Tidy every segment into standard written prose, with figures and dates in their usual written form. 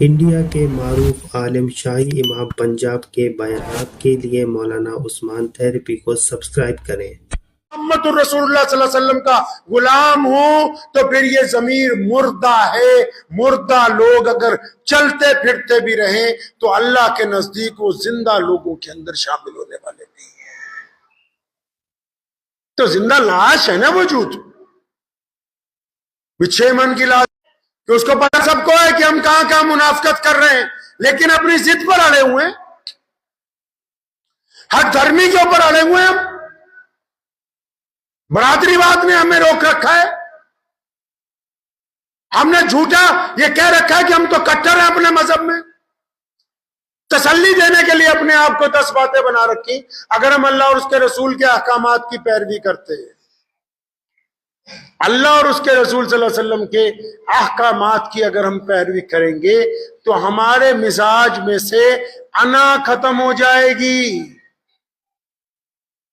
India کے معروف عالم شاہی امام پنجاب کے بیانات کے لیے مولانا عثمان تھیرپی کو سبسکرائب کریں۔ محمد الرسول اللہ صلی اللہ علیہ وسلم کا غلام ہوں تو پھر یہ ضمیر مردہ ہے۔ مردہ لوگ اگر چلتے پھرتے بھی رہیں تو اللہ کے نزدیک وہ زندہ لوگوں کے اندر شامل ہونے والے نہیں ہیں۔ تو زندہ لاش ہے نا وجود، 6 من کی لاش، کہ اس کو پتہ سب کو ہے کہ ہم کہاں کہاں منافقت کر رہے ہیں، لیکن اپنی ضد پر اڑے ہوئے ہیں، حق دھرمی کے اوپر اڑے ہوئے ہیں۔ ہم برادری واد نے ہمیں روک رکھا ہے، ہم نے جھوٹا یہ کہہ رکھا ہے کہ ہم تو کٹر ہیں اپنے مذہب میں، تسلی دینے کے لیے اپنے آپ کو 10 باتیں بنا رکھی۔ اگر ہم اللہ اور اس کے رسول کے احکامات کی پیروی کرتے ہیں، اللہ اور اس کے رسول صلی اللہ علیہ وسلم کے احکامات کی اگر ہم پیروی کریں گے تو ہمارے مزاج میں سے انا ختم ہو جائے گی۔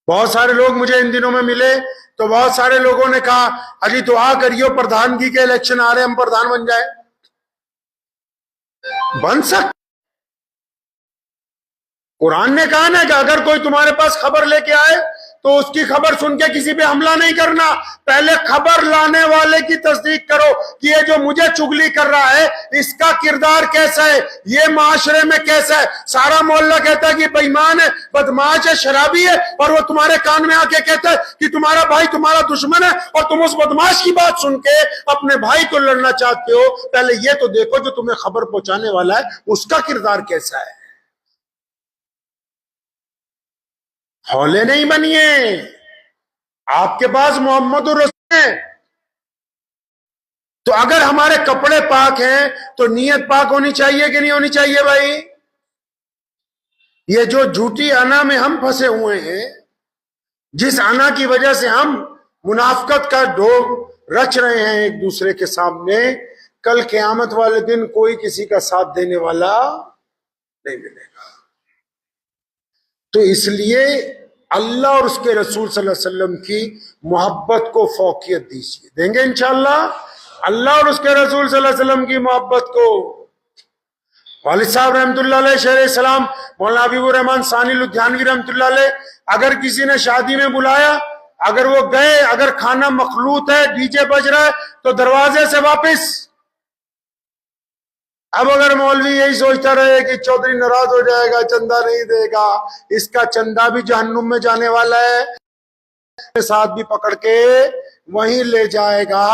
بہت سارے لوگ مجھے ان دنوں میں ملے تو بہت سارے لوگوں نے کہا اجی دعا کریو پردھانگی کے الیکشن آ رہے ہم پردھان بن جائے۔ بن سکتے، قرآن نے کہا نا کہ اگر کوئی تمہارے پاس خبر لے کے آئے تو اس کی خبر سن کے کسی پہ حملہ نہیں کرنا، پہلے خبر لانے والے کی تصدیق کرو کہ یہ جو مجھے چگلی کر رہا ہے اس کا کردار کیسا ہے، یہ معاشرے میں کیسا ہے۔ سارا محلہ کہتا ہے کہ بے ایمان ہے، بدمعاش ہے، شرابی ہے، اور وہ تمہارے کان میں آ کے کہتا ہے کہ تمہارا بھائی تمہارا دشمن ہے، اور تم اس بدمعاش کی بات سن کے اپنے بھائی کو لڑنا چاہتے ہو۔ پہلے یہ تو دیکھو جو تمہیں خبر پہنچانے والا ہے اس کا کردار کیسا ہے۔ ہولے نہیں بنیے، آپ کے پاس محمد الرسول ہے، تو اگر ہمارے کپڑے پاک ہیں تو نیت پاک ہونی چاہیے کہ نہیں ہونی چاہیے بھائی؟ یہ جو جھوٹی انا میں ہم پھنسے ہوئے ہیں، جس انا کی وجہ سے ہم منافقت کا ڈھوگ رچ رہے ہیں ایک دوسرے کے سامنے، کل قیامت والے دن کوئی کسی کا ساتھ دینے والا نہیں ملے گا۔ تو اس لیے اللہ اور اس کے رسول صلی اللہ علیہ وسلم کی محبت کو فوقیت دیجیے، دیں گے انشاءاللہ اللہ اور اس کے رسول صلی اللہ علیہ وسلم کی محبت کو۔ والد صاحب رحمت اللہ علیہ شیخ اسلام مولانا حبیب الرحمن ثانی لدھیانوی رحمت اللہ علیہ، اگر کسی نے شادی میں بلایا، اگر وہ گئے، اگر کھانا مخلوط ہے، ڈی جے بج رہا ہے، تو دروازے سے واپس۔ اب اگر مولوی یہی سوچتا رہے کہ چودھری ناراض ہو جائے گا، چندہ نہیں دے گا، اس کا چندہ بھی جہنم میں جانے والا ہے، ساتھ بھی پکڑ کے وہیں لے جائے گا،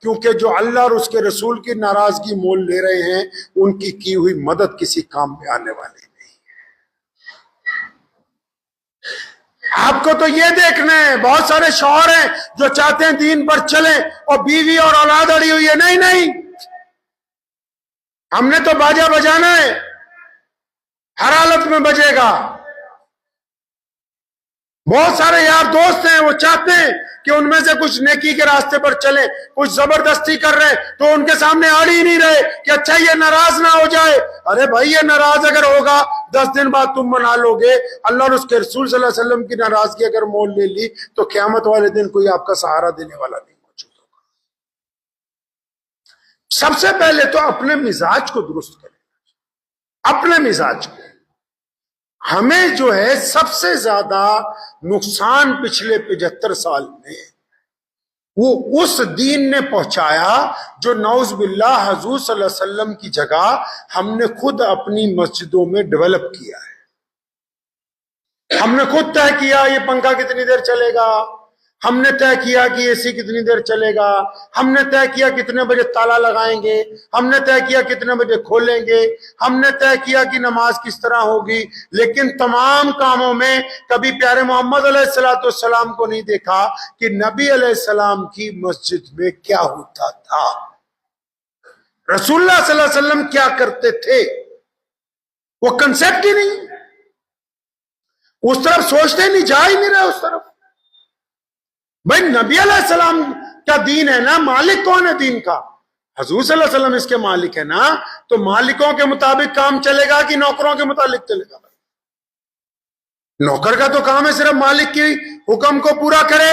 کیونکہ جو اللہ اور اس کے رسول کی ناراضگی مول لے رہے ہیں ان کی ہوئی مدد کسی کام میں آنے والی نہیں۔ آپ کو تو یہ دیکھنا ہے، بہت سارے شوہر ہیں جو چاہتے ہیں دین پر چلیں اور بیوی اور اولاد اڑی ہوئی ہے، نہیں نہیں، ہم نے تو باجا بجانا ہے، ہر حالت میں بجے گا۔ بہت سارے یار دوست ہیں وہ چاہتے ہیں کہ ان میں سے کچھ نیکی کے راستے پر چلیں، کچھ زبردستی کر رہے تو ان کے سامنے آڑ ہی نہیں رہے کہ اچھا یہ ناراض نہ ہو جائے۔ ارے بھائی یہ ناراض اگر ہوگا 10 دن بعد تم منا لو گے، اللہ اور اس کے رسول صلی اللہ علیہ وسلم کی ناراضگی اگر مول لے لی تو قیامت والے دن کوئی آپ کا سہارا دینے والا نہیں موجود ہوگا۔ سب سے پہلے تو اپنے مزاج کو درست کریں، اپنے مزاج کو۔ ہمیں جو ہے سب سے زیادہ نقصان پچھلے 75 سال میں وہ اس دین نے پہنچایا جو نعوذ باللہ حضور صلی اللہ علیہ وسلم کی جگہ ہم نے خود اپنی مسجدوں میں ڈیولپ کیا ہے۔ ہم نے خود طے کیا یہ پنکھا کتنی دیر چلے گا، ہم نے طے کیا کہ اے سی کتنی دیر چلے گا، ہم نے طے کیا کتنے بجے تالا لگائیں گے، ہم نے طے کیا کتنے بجے کھولیں گے، ہم نے طے کیا کہ نماز کس طرح ہوگی۔ لیکن تمام کاموں میں کبھی پیارے محمد علیہ السلام کو نہیں دیکھا کہ نبی علیہ السلام کی مسجد میں کیا ہوتا تھا، رسول اللہ صلی اللہ علیہ وسلم کیا کرتے تھے۔ وہ کنسیپٹ ہی نہیں، اس طرف سوچتے نہیں، جا ہی نہیں رہے اس طرف۔ بھائی نبی علیہ السلام کا دین ہے نا، مالک کون ہے دین کا؟ حضور صلی اللہ علیہ وسلم اس کے مالک ہے نا، تو مالکوں کے مطابق کام چلے گا کہ نوکروں کے متعلق چلے گا؟ نوکر کا تو کام ہے صرف مالک کی حکم کو پورا کرے،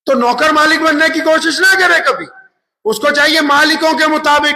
تو نوکر مالک بننے کی کوشش نہ کرے کبھی، اس کو چاہیے مالکوں کے مطابق